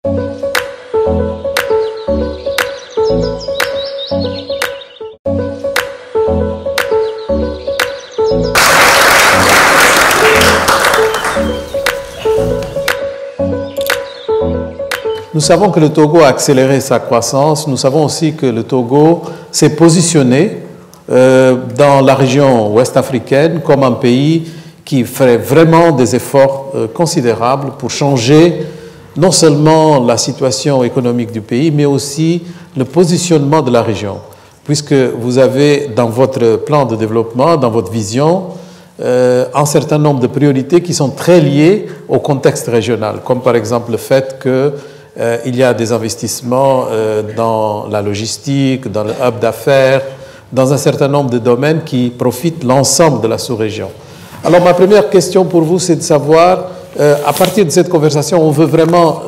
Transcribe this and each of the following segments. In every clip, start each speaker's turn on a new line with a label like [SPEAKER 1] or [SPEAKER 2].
[SPEAKER 1] Nous savons que le Togo a accéléré sa croissance. Nous savons aussi que le Togo s'est positionné dans la région ouest africaine comme un pays qui ferait vraiment des efforts considérables pour changer non seulement la situation économique du pays, mais aussi le positionnement de la région. Puisque vous avez dans votre plan de développement, dans votre vision, un certain nombre de priorités qui sont très liées au contexte régional, comme par exemple le fait que il y a des investissements dans la logistique, dans le hub d'affaires, dans un certain nombre de domaines qui profitent l'ensemble de la sous-région. Alors ma première question pour vous, c'est de savoir, à partir de cette conversation, on veut vraiment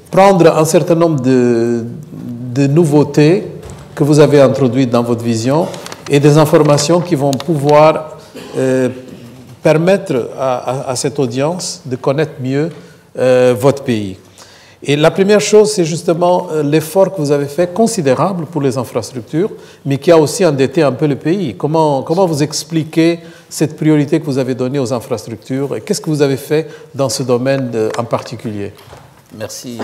[SPEAKER 1] prendre un certain nombre de nouveautés que vous avez introduites dans votre vision et des informations qui vont pouvoir permettre à cette audience de connaître mieux votre pays. Et la première chose, c'est justement l'effort que vous avez fait, considérable pour les infrastructures, mais qui a aussi endetté un peu le pays. Comment vous expliquez cette priorité que vous avez donnée aux infrastructures et qu'est-ce que vous avez fait dans ce domaine en particulier?
[SPEAKER 2] Merci,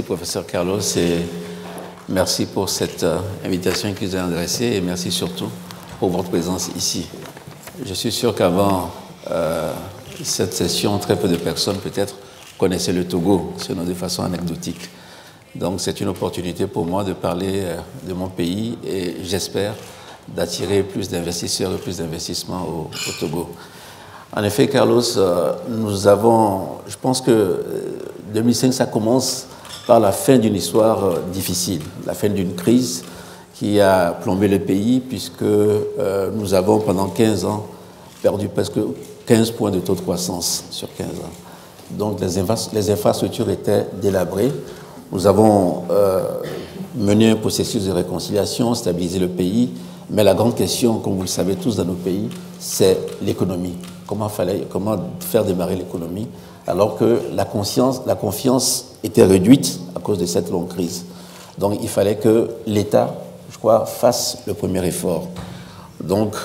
[SPEAKER 2] professeur Carlos, et merci pour cette invitation que vous avez adressée et merci surtout pour votre présence ici. Je suis sûr qu'avant cette session, très peu de personnes peut-être connaissaient le Togo, sinon de façon anecdotique. Donc c'est une opportunité pour moi de parler de mon pays et j'espère d'attirer plus d'investisseurs et plus d'investissements au Togo. En effet, Carlos, nous avons, je pense que 2005, ça commence par la fin d'une histoire difficile, la fin d'une crise qui a plombé le pays puisque nous avons pendant 15 ans perdu presque 15 points de taux de croissance sur 15 ans. Donc les infrastructures étaient délabrées. Nous avons mené un processus de réconciliation, stabilisé le pays, mais la grande question, comme vous le savez tous dans nos pays, c'est l'économie. Comment faire démarrer l'économie alors que la confiance était réduite à cause de cette longue crise. Donc il fallait que l'État, je crois, fasse le premier effort. Donc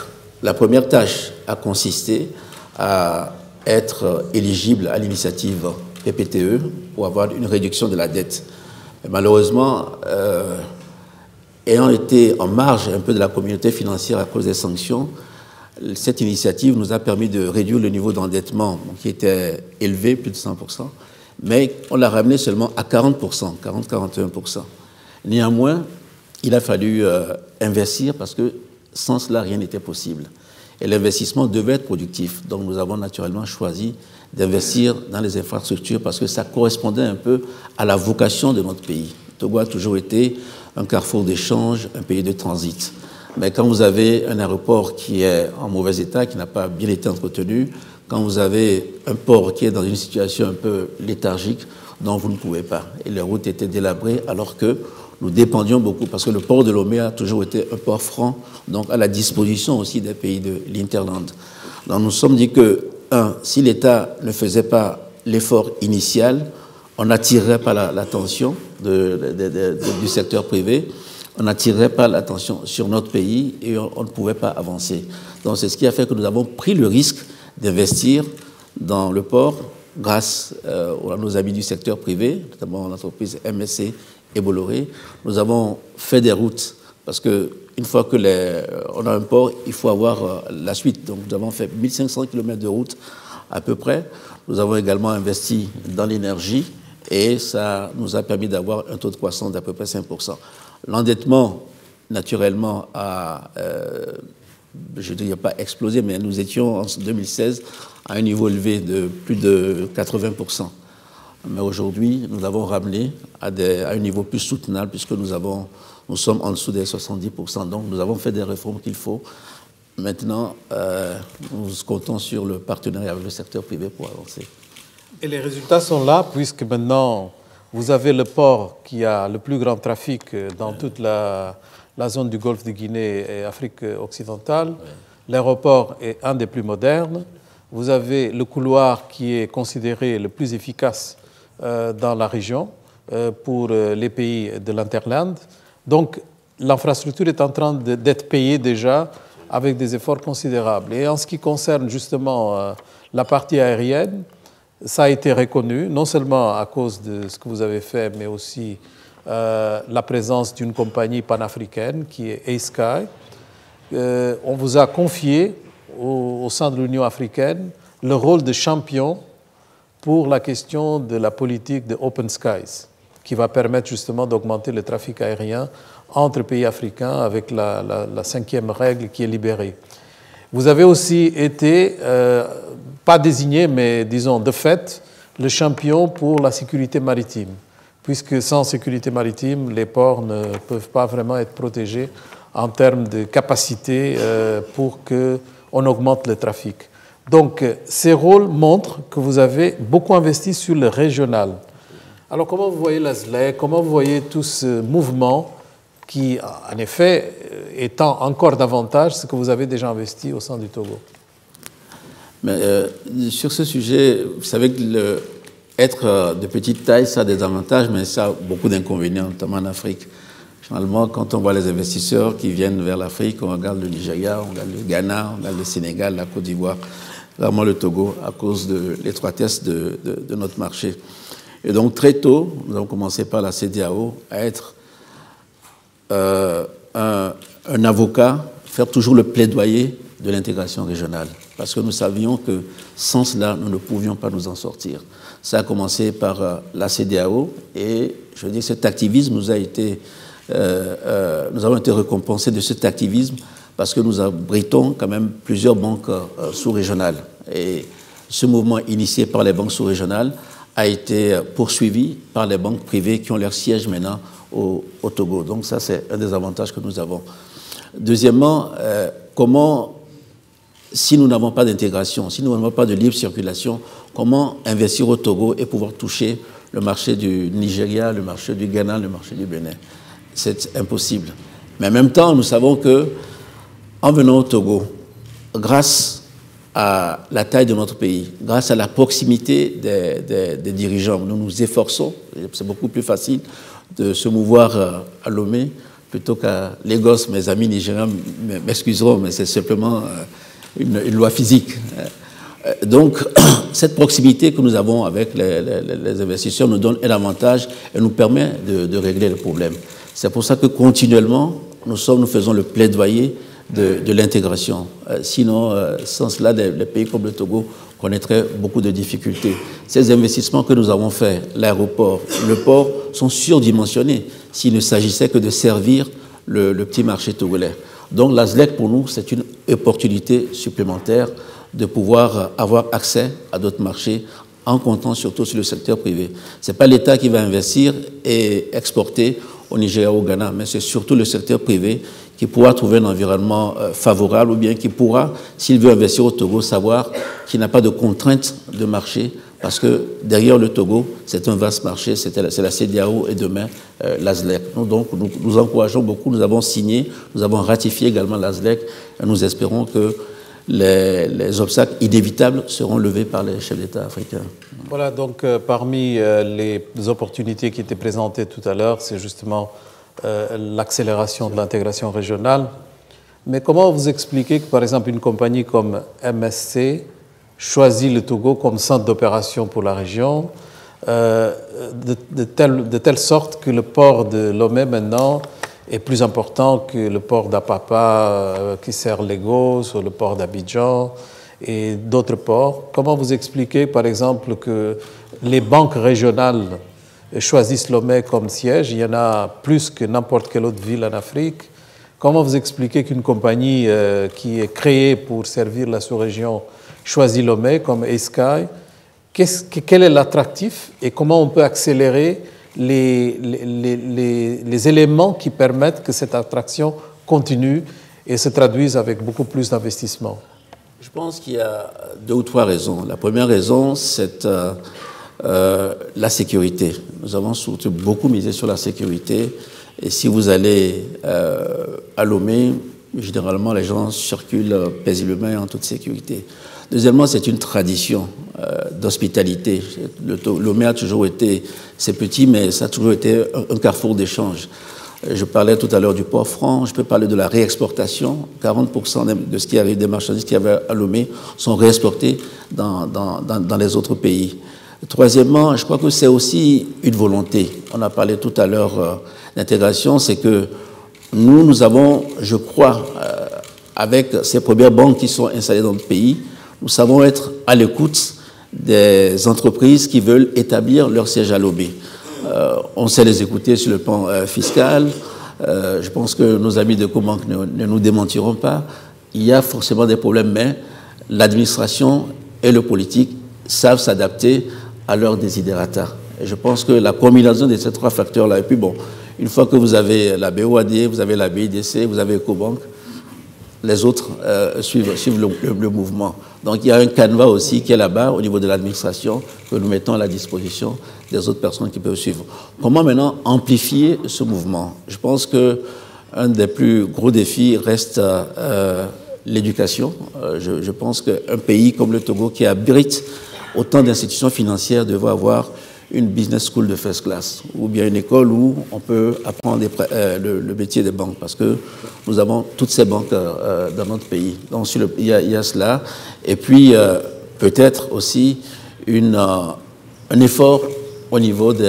[SPEAKER 2] la première tâche a consisté à être éligible à l'initiative PPTE pour avoir une réduction de la dette. Et malheureusement, ayant été en marge un peu de la communauté financière à cause des sanctions, cette initiative nous a permis de réduire le niveau d'endettement qui était élevé, plus de 100%, mais on l'a ramené seulement à 40%, 40-41%. Néanmoins, il a fallu investir parce que sans cela, rien n'était possible. Et l'investissement devait être productif. Donc nous avons naturellement choisi d'investir dans les infrastructures parce que ça correspondait un peu à la vocation de notre pays. Togo a toujours été un carrefour d'échange, un pays de transit. Mais quand vous avez un aéroport qui est en mauvais état, qui n'a pas bien été entretenu, quand vous avez un port qui est dans une situation un peu léthargique, donc vous ne pouvez pas. Et les routes étaient délabrées alors que nous dépendions beaucoup parce que le port de Lomé a toujours été un port franc, donc à la disposition aussi des pays de l'Interland. Donc nous nous sommes dit que, si l'État ne faisait pas l'effort initial, on n'attirerait pas l'attention du secteur privé, on n'attirerait pas l'attention sur notre pays et on ne pouvait pas avancer. Donc c'est ce qui a fait que nous avons pris le risque d'investir dans le port grâce à nos amis du secteur privé, notamment l'entreprise MSC et Bolloré. Nous avons fait des routes parce qu'une fois que on a un port, il faut avoir la suite. Donc nous avons fait 1500 km de route à peu près. Nous avons également investi dans l'énergie et ça nous a permis d'avoir un taux de croissance d'à peu près 5%. L'endettement, naturellement, je ne dirais pas explosé, mais nous étions en 2016 à un niveau élevé de plus de 80%. Mais aujourd'hui, nous l'avons ramené à un niveau plus soutenable puisque nous sommes en dessous des 70%. Donc nous avons fait des réformes qu'il faut. Maintenant, nous comptons sur le partenariat avec le secteur privé pour avancer.
[SPEAKER 1] Et les résultats sont là puisque maintenant, vous avez le port qui a le plus grand trafic dans toute la zone du Golfe de Guinée et Afrique occidentale. Oui. L'aéroport est un des plus modernes. Vous avez le couloir qui est considéré le plus efficace dans la région pour les pays de l'Interland. Donc, l'infrastructure est en train d'être payée déjà avec des efforts considérables. Et en ce qui concerne justement la partie aérienne, ça a été reconnu, non seulement à cause de ce que vous avez fait, mais aussi la présence d'une compagnie panafricaine qui est A-Sky. On vous a confié au sein de l'Union africaine le rôle de champion pour la question de la politique de Open Skies, qui va permettre justement d'augmenter le trafic aérien entre pays africains avec la 5e règle qui est libérée. Vous avez aussi été, pas désigné, mais disons de fait, le champion pour la sécurité maritime, puisque sans sécurité maritime, les ports ne peuvent pas vraiment être protégés en termes de capacité pour qu'on augmente le trafic. Donc, ces rôles montrent que vous avez beaucoup investi sur le régional. Alors, comment vous voyez la SLEC, comment vous voyez tout ce mouvement qui, en effet, étend encore davantage ce que vous avez déjà investi au sein du Togo?
[SPEAKER 2] Mais, sur ce sujet, vous savez que être de petite taille, ça a des avantages, mais ça a beaucoup d'inconvénients, notamment en Afrique. Généralement, quand on voit les investisseurs qui viennent vers l'Afrique, on regarde le Nigeria, on regarde le Ghana, on regarde le Sénégal, la Côte d'Ivoire, vraiment le Togo, à cause de l'étroitesse de notre marché. Et donc, très tôt, nous avons commencé par la CEDEAO à être un avocat, faire toujours le plaidoyer de l'intégration régionale. Parce que nous savions que sans cela, nous ne pouvions pas nous en sortir. Ça a commencé par la CEDEAO et je veux dire, cet activisme nous a été, nous avons été récompensés de cet activisme parce que nous abritons quand même plusieurs banques sous-régionales. Et ce mouvement initié par les banques sous-régionales a été poursuivi par les banques privées qui ont leur siège maintenant au Togo. Donc ça, c'est un des avantages que nous avons. Deuxièmement, comment, si nous n'avons pas d'intégration, si nous n'avons pas de libre circulation, comment investir au Togo et pouvoir toucher le marché du Nigeria, le marché du Ghana, le marché du Bénin? C'est impossible. Mais en même temps, nous savons que en venant au Togo, grâce à la taille de notre pays, grâce à la proximité des dirigeants, nous nous efforçons, c'est beaucoup plus facile de se mouvoir à Lomé plutôt qu'à Lagos. Mes amis nigériens m'excuseront, mais c'est simplement une loi physique. Donc, cette proximité que nous avons avec les investisseurs nous donne un avantage et nous permet de régler le problème. C'est pour ça que continuellement, nous faisons le plaidoyer de l'intégration. Sinon, sans cela, les pays comme le Togo connaîtraient beaucoup de difficultés. Ces investissements que nous avons faits, l'aéroport, le port, sont surdimensionnés s'il ne s'agissait que de servir le petit marché togolais. Donc la SLEC, pour nous, c'est une opportunité supplémentaire de pouvoir avoir accès à d'autres marchés en comptant surtout sur le secteur privé. Ce n'est pas l'État qui va investir et exporter au Nigeria ou au Ghana, mais c'est surtout le secteur privé qui pourra trouver un environnement favorable ou bien qui pourra, s'il veut investir au Togo, savoir qu'il n'a pas de contraintes de marché parce que derrière le Togo, c'est un vaste marché, c'est la CEDEAO et demain la SLEC. Donc nous encourageons beaucoup, nous avons signé, nous avons ratifié également la SLEC et nous espérons que les obstacles inévitables seront levés par les chefs d'État africains.
[SPEAKER 1] Voilà, donc parmi les opportunités qui étaient présentées tout à l'heure, c'est justement l'accélération de l'intégration régionale. Mais comment vous expliquez que, par exemple, une compagnie comme MSC choisit le Togo comme centre d'opération pour la région, de telle sorte que le port de Lomé, maintenant, est plus important que le port d'Apapa qui sert Lagos ou le port d'Abidjan et d'autres ports? Comment vous expliquez, par exemple, que les banques régionales choisissent Lomé comme siège? Il y en a plus que n'importe quelle autre ville en Afrique. Comment vous expliquez qu'une compagnie qui est créée pour servir la sous-région choisit Lomé comme A-Sky? Quel est l'attractif et comment on peut accélérer les éléments qui permettent que cette attraction continue et se traduise avec beaucoup plus d'investissement?
[SPEAKER 2] Je pense qu'il y a 2 ou 3 raisons. La première raison, c'est la sécurité. Nous avons surtout beaucoup misé sur la sécurité. Et si vous allez à Lomé, généralement, les gens circulent paisiblement et en toute sécurité. Deuxièmement, c'est une tradition d'hospitalité. Lomé a toujours été, c'est petit, mais ça a toujours été un carrefour d'échange. Je parlais tout à l'heure du port franc, je peux parler de la réexportation. 40% de ce qui arrive, des marchandises qui avaient à Lomé sont réexportées dans les autres pays. Troisièmement, je crois que c'est aussi une volonté. On a parlé tout à l'heure d'intégration, c'est que nous avons, je crois, avec ces premières banques qui sont installées dans le pays, nous savons être à l'écoute des entreprises qui veulent établir leur siège à Lomé. On sait les écouter sur le plan fiscal. Je pense que nos amis de Cobanque ne nous démentiront pas. Il y a forcément des problèmes, mais l'administration et le politique savent s'adapter à leurs desiderata. Et je pense que la combinaison de ces trois facteurs-là, et puis bon, une fois que vous avez la BOAD, vous avez la BIDC, vous avez Cobanque, les autres suivent le mouvement. Donc il y a un canevas aussi qui est là-bas au niveau de l'administration que nous mettons à la disposition des autres personnes qui peuvent suivre. Comment maintenant amplifier ce mouvement? Je pense qu'un des plus gros défis reste l'éducation. Je pense qu'un pays comme le Togo qui abrite autant d'institutions financières devrait avoir une business school de first class, ou bien une école où on peut apprendre le métier des banques, parce que nous avons toutes ces banques dans notre pays. Donc il y a cela. Et puis peut-être aussi un effort au niveau du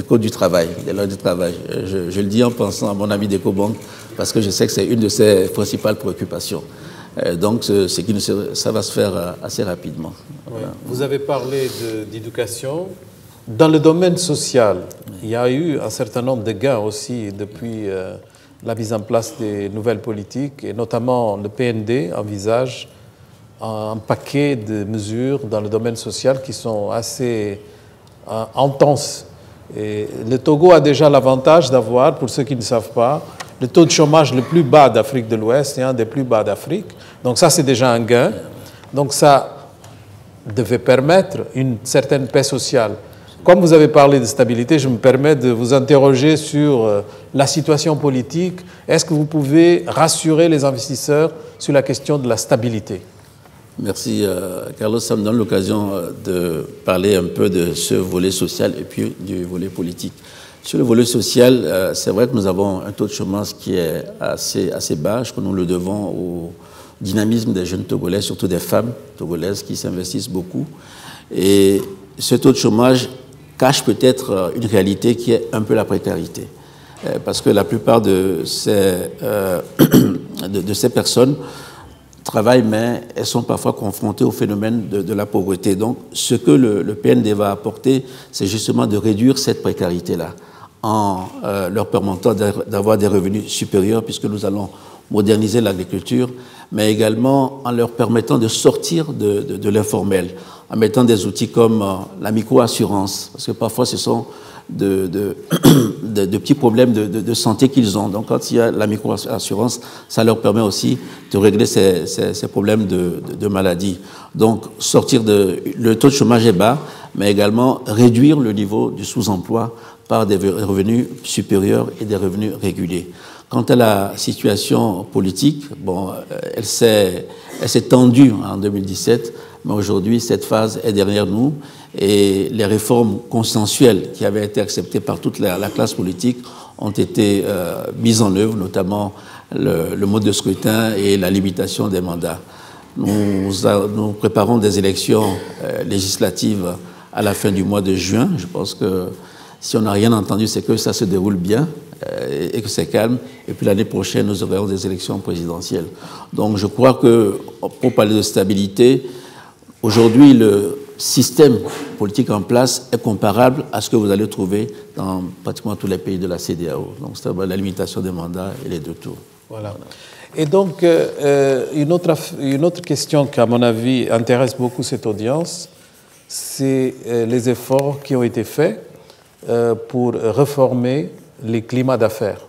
[SPEAKER 2] Code du travail, des lois du travail. Je le dis en pensant à mon ami d'Ecobank, parce que je sais que c'est une de ses principales préoccupations. Donc, ça va se faire assez rapidement. Voilà.
[SPEAKER 1] Vous avez parlé d'éducation. Dans le domaine social, il y a eu un certain nombre de gains aussi depuis la mise en place des nouvelles politiques, et notamment le PND envisage un paquet de mesures dans le domaine social qui sont assez intenses. Et le Togo a déjà l'avantage d'avoir, pour ceux qui ne savent pas, le taux de chômage le plus bas d'Afrique de l'Ouest et un des plus bas d'Afrique. Donc ça, c'est déjà un gain. Donc ça devait permettre une certaine paix sociale. Comme vous avez parlé de stabilité, je me permets de vous interroger sur la situation politique. Est-ce que vous pouvez rassurer les investisseurs sur la question de la stabilité?
[SPEAKER 2] Merci, Carlos. Ça me donne l'occasion de parler un peu de ce volet social et puis du volet politique. Sur le volet social, c'est vrai que nous avons un taux de chômage qui est assez bas, que nous le devons au dynamisme des jeunes Togolais, surtout des femmes togolaises qui s'investissent beaucoup. Et ce taux de chômage cache peut-être une réalité qui est un peu la précarité. Parce que la plupart de ces personnes travaillent, mais elles sont parfois confrontées au phénomène de la pauvreté. Donc, ce que le PND va apporter, c'est justement de réduire cette précarité-là, en leur permettant d'avoir des revenus supérieurs, puisque nous allons moderniser l'agriculture, mais également en leur permettant de sortir de l'informel, en mettant des outils comme la micro-assurance, parce que parfois ce sont de petits problèmes de santé qu'ils ont. Donc quand il y a la micro-assurance, ça leur permet aussi de régler ces problèmes de maladie. Donc le taux de chômage est bas, mais également réduire le niveau du sous-emploi par des revenus supérieurs et des revenus réguliers. Quant à la situation politique, bon, elle s'est tendue en 2017, mais aujourd'hui, cette phase est derrière nous et les réformes consensuelles qui avaient été acceptées par toute la classe politique ont été mises en œuvre, notamment le mode de scrutin et la limitation des mandats. Nous préparons des élections législatives à la fin du mois de juin. Je pense que si on n'a rien entendu, c'est que ça se déroule bien et que c'est calme. Et puis l'année prochaine, nous aurons des élections présidentielles. Donc je crois que, pour parler de stabilité, aujourd'hui, le système politique en place est comparable à ce que vous allez trouver dans pratiquement tous les pays de la CEDEAO. Donc c'est la limitation des mandats et les 2 tours.
[SPEAKER 1] Voilà. Et donc, une autre question qui, à mon avis, intéresse beaucoup cette audience, c'est les efforts qui ont été faits pour réformer les climats d'affaires.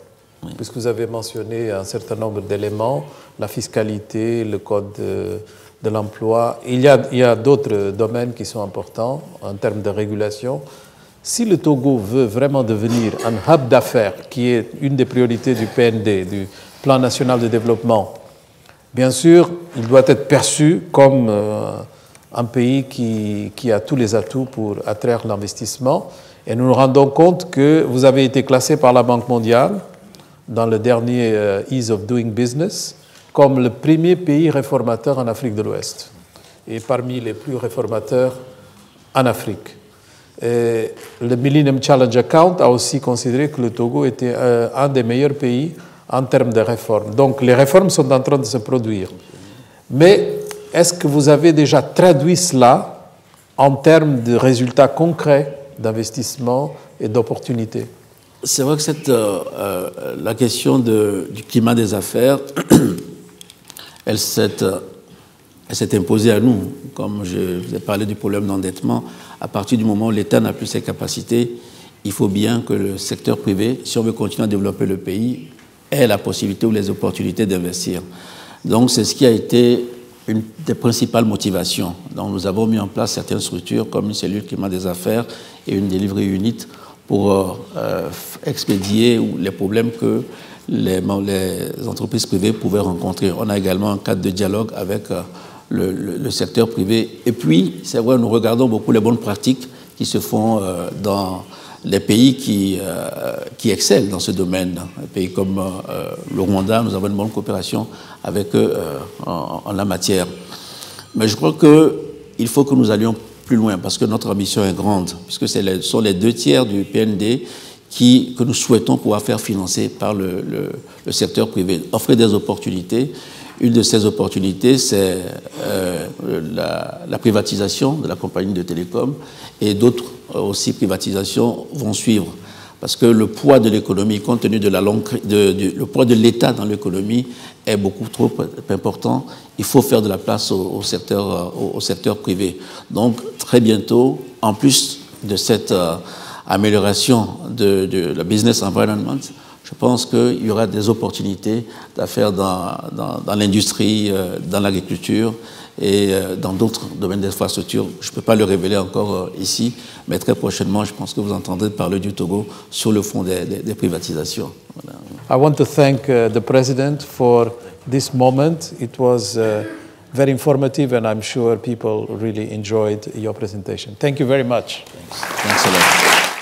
[SPEAKER 1] Oui. Puisque vous avez mentionné un certain nombre d'éléments, la fiscalité, le code de l'emploi. Il y a d'autres domaines qui sont importants en termes de régulation. Si le Togo veut vraiment devenir un hub d'affaires, qui est une des priorités du PND, du Plan national de développement, Bien sûr, il doit être perçu comme un pays qui a tous les atouts pour attraire l'investissement. Et nous nous rendons compte que vous avez été classé par la Banque mondiale dans le dernier Ease of Doing Business comme le premier pays réformateur en Afrique de l'Ouest et parmi les plus réformateurs en Afrique. Et le Millennium Challenge Account a aussi considéré que le Togo était un des meilleurs pays en termes de réformes. Donc les réformes sont en train de se produire. Mais est-ce que vous avez déjà traduit cela en termes de résultats concrets d'investissement et d'opportunités?
[SPEAKER 2] C'est vrai que la question du climat des affaires, elle s'est imposée à nous. Comme je vous ai parlé du problème d'endettement, à partir du moment où l'État n'a plus ses capacités, il faut bien que le secteur privé, si on veut continuer à développer le pays, ait la possibilité ou les opportunités d'investir. Donc c'est ce qui a été une des principales motivations. Donc nous avons mis en place certaines structures comme une cellule climat des affaires et une delivery unit pour expédier les problèmes que les entreprises privées pouvaient rencontrer. On a également un cadre de dialogue avec le secteur privé. Et puis, c'est vrai, nous regardons beaucoup les bonnes pratiques qui se font dans les pays qui excellent dans ce domaine. Un pays comme le Rwanda, nous avons une bonne coopération avec eux en la matière. Mais je crois qu'il faut que nous allions plus loin parce que notre ambition est grande, puisque ce sont les 2/3 du PND que nous souhaitons pouvoir faire financer par le secteur privé, offrir des opportunités. Une de ces opportunités, c'est la privatisation de la compagnie de télécom et d'autres aussi privatisations vont suivre. Parce que le poids de l'économie, compte tenu de le poids de l'État dans l'économie est beaucoup trop important. Il faut faire de la place au secteur privé. Donc, très bientôt, en plus de cette amélioration de la business environment, je pense qu'il y aura des opportunités d'affaires dans l'industrie, dans l'agriculture et dans d'autres domaines d'infrastructure. Je ne peux pas le révéler encore ici, mais très prochainement, je pense que vous entendrez parler du Togo sur le fond des privatisations. Voilà.
[SPEAKER 1] I want to thank the President for this moment. It was very informative and I'm sure people really enjoyed your presentation. Thank you very much.
[SPEAKER 2] Thanks a lot.